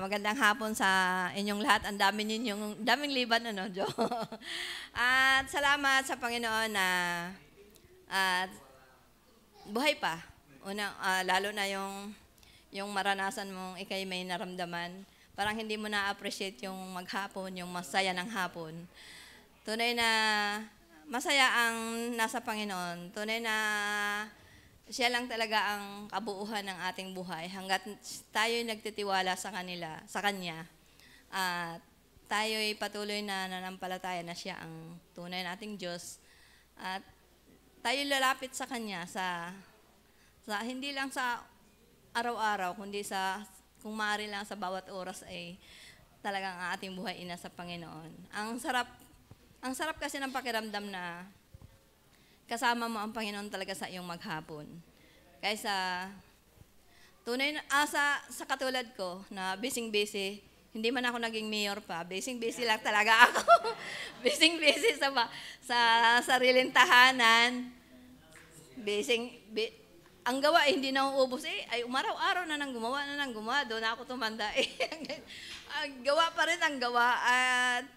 Magandang hapon sa inyong lahat. Ang daming liban, ano, Jo? At salamat sa Panginoon na at buhay pa. Lalo na yung maranasan mong ikay may naramdaman. Parang hindi mo na-appreciate yung maghapon, yung masaya ng hapon. Tunay na masaya ang nasa Panginoon. Tunay na siya lang talaga ang kabuuhan ng ating buhay hanggat tayo'y nagtitiwala sa Kanya. At tayo'y patuloy na nanampalataya na siya ang tunay nating Diyos. At tayo'y lalapit sa Kanya hindi lang sa araw-araw, kundi kung maaari lang sa bawat oras ay talagang ang ating buhay ina sa Panginoon. Ang sarap kasi ng pakiramdam na kasama mo ang Panginoon talaga sa iyong maghapon. Kaysa tunay na sa katulad ko na busy, hindi man ako naging mayor pa, busy lang talaga ako. busy sa sariling tahanan. Ang gawa hindi na uubos ay umaraw-araw na nang gumawa, doon ako tumanda. Gawa pa rin ang gawa at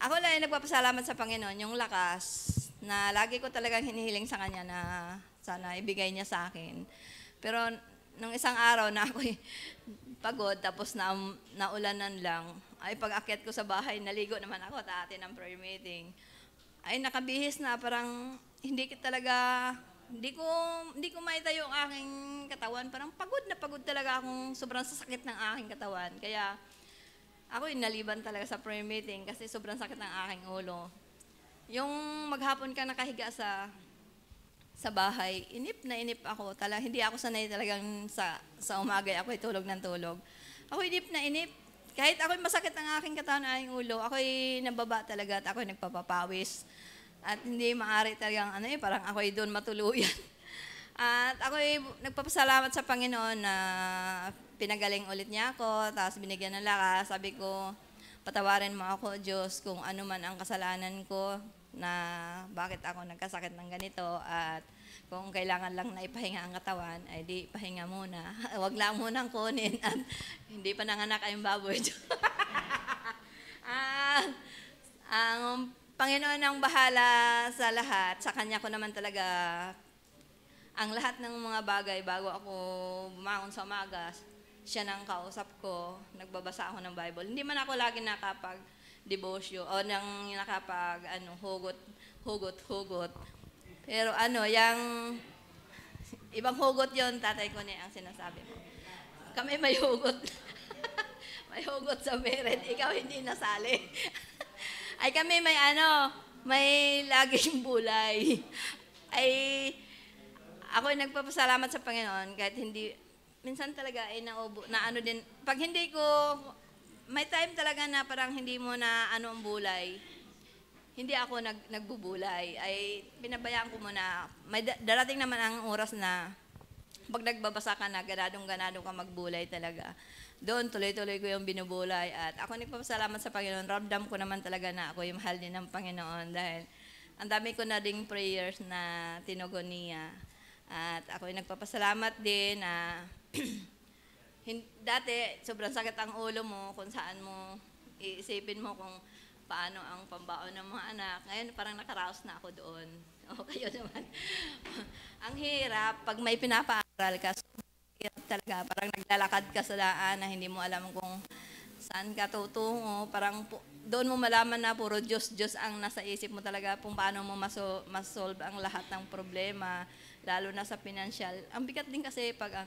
ako lang ay nagpapasalamat sa Panginoon yung lakas na lagi ko talagang hinihiling sa Kanya na sana ibigay niya sa akin. Pero nung isang araw na ako'y pagod tapos naulanan lang, ay pag-akyat ko sa bahay, naligo naman ako at atin ang prayer meeting. Ay nakabihis na parang hindi ko maitayo ang aking katawan. Parang pagod talaga akong sobrang sasakit ng aking katawan. Kaya ako naliban talaga sa prayer meeting kasi sobrang sakit ng aking ulo. Yung maghapon ka nakahiga sa bahay, inip ako. Hindi ako sanay talagang sa umaga, ako'y tulog ng tulog. Ako'y inip na inip. Kahit ako'y masakit ang aking katawan, aking ulo, ako'y nababa talaga at ako'y nagpapapawis. At hindi maaari talagang parang ako'y doon matuluyan. At ako'y nagpapasalamat sa Panginoon na pinagaling ulit niya ako, tapos binigyan ng lakas. Sabi ko, patawarin mo ako, Diyos, kung ano man ang kasalanan ko na bakit ako nagkasakit ng ganito at kung kailangan lang na ipahinga ang katawan, ay di pahinga muna. Huwag lang munang kunin at hindi pa nanganak ay baboy. Ang Panginoon ang bahala sa lahat. Sa Kanya ko naman talaga ang lahat ng mga bagay bago ako bumangon sa umaga. Siya nang kausap ko, nagbabasa ako ng Bible. Hindi man ako lagi nakapag-debosyo o hugot. Pero yung ibang hugot yon tatay ko niya ang sinasabi mo. Kami may hugot. may hugot sa meron, ikaw hindi nasali. Ay kami may laging bulay. Ay ako'y nagpapasalamat sa Panginoon kahit minsan talaga ay din. Pag hindi ko, may time talaga na parang hindi mo na ang bulay. Hindi ako nagbubulay. Ay pinabayaan ko muna. May darating naman ang oras na pag nagbabasa ka na, ganadong-ganado ka magbulay talaga. Doon, tuloy-tuloy ko yung binubulay. At ako nagpapasalamat sa Panginoon. Ramdam ko naman talaga na ako yung mahal din ng Panginoon. Dahil ang dami ko na ding prayers na tinugon niya. At ako yung nagpapasalamat din na dati, sobrang sakit ang ulo mo kung saan mo iisipin mo kung paano ang pambaon ng mga anak. Ngayon, parang nakaraos na ako doon. O, kayo naman. Ang hirap, pag may pinapaaral ka, hirap talaga. Parang naglalakad ka sa daan na hindi mo alam kung saan ka tutungo. Parang doon mo malaman na puro Diyos ang nasa isip mo talaga kung paano mo masolve ang lahat ng problema, lalo na sa financial. Ang bigat din kasi pag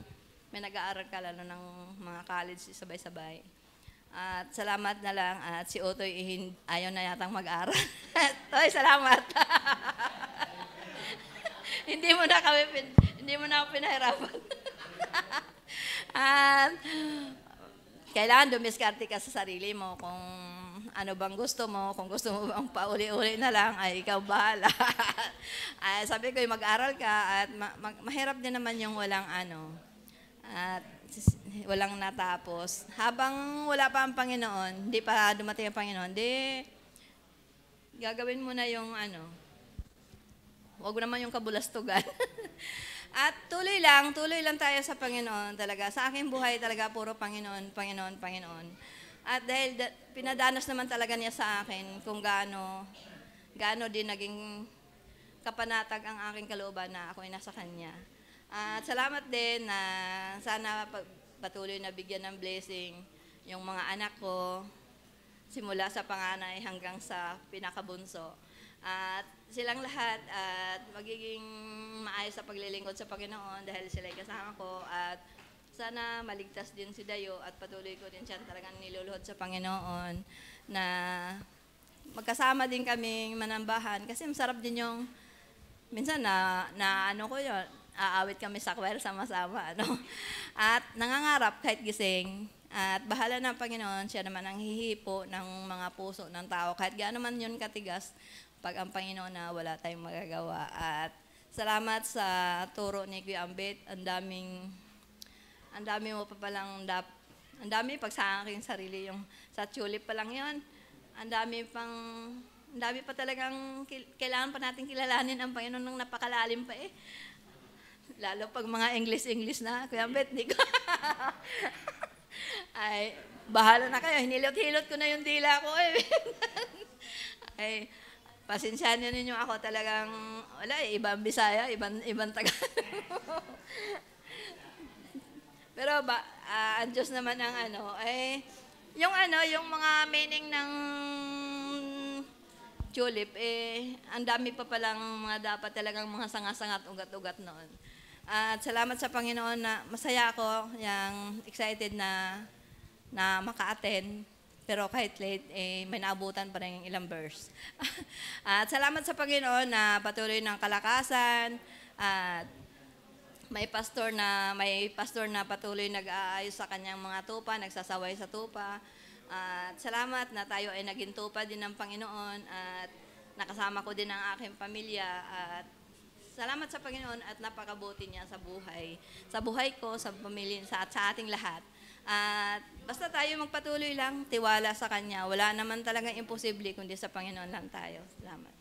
may nag-aaral ka, lalo ng mga college, sabay-sabay. At salamat na lang. At si Otoy ayaw na yatang mag-aral. Toy, salamat. hindi mo na ako pinahirapan. At kailangan dumiskarte ka sa sarili mo kung ano bang gusto mo. Kung gusto mo bang pauli-uli na lang, ay ikaw bahala. Ay, sabi ko, mag-aral ka at mahirap din naman yung walang at walang natapos. Habang wala pa ang Panginoon, hindi pa dumating ang Panginoon, gagawin mo na yung huwag naman yung kabulastugan. At tuloy lang tayo sa Panginoon talaga. Sa aking buhay talaga, puro Panginoon, Panginoon, Panginoon. At dahil pinadanas naman talaga niya sa akin kung gaano din naging kapanatag ang aking kalooban na ako'y nasa Kanya. At salamat din na sana patuloy na bigyan ng blessing yung mga anak ko, simula sa panganay hanggang sa pinakabunso. At silang lahat at magiging maayos sa paglilingkod sa Panginoon dahil sila'y kasama ko at sana maligtas din si Dayo at patuloy ko din siya talagang niluluhod sa Panginoon na magkasama din kaming manambahan kasi masarap din yung minsan na ano ko yun, aawit kami sa choir sama-sama, ano? At nangangarap kahit gising. At bahala ng Panginoon, siya naman ang hihipo ng mga puso ng tao. Kahit gaano man yun katigas, pag ang Panginoon na wala tayong magagawa. At salamat sa turo ni Kuya Ambit. Ang dami mo pa palang, ang dami pag sa aking sarili, yung sa tulip pa lang yun. Ang dami pa talagang kailangan pa natin kilalanin ang Panginoon ng napakalalim pa eh. Lalo pag mga English na, Kuya Ambit, di ko. Ay, bahala na kayo. Hinilot-hilot ko na yung dila ko eh. Ay, pasensyahan nyo ninyo ako talagang, wala eh, ibang Bisaya, ibang Tagalog. Pero ang Diyos naman ang yung mga meaning ng tulip, ang dami pa palang mga dapat talagang mga sanga-sangat, ugat-ugat noon. At salamat sa Panginoon na masaya ako, yung excited na maka-attend. Pero kahit late, may naabutan pa rin yung ilang verse. At salamat sa Panginoon na patuloy ng kalakasan. At may pastor na patuloy nag-aayos sa kanyang mga tupa, nagsasaway sa tupa. At salamat na tayo ay naging tupa din ng Panginoon. At nakasama ko din ang aking pamilya. At salamat sa Panginoon at napakabuti niya sa buhay. Sa buhay ko, sa pamilya, sa ating lahat. At basta tayo magpatuloy lang, tiwala sa Kanya. Wala naman talagang imposible kundi sa Panginoon lang tayo. Salamat.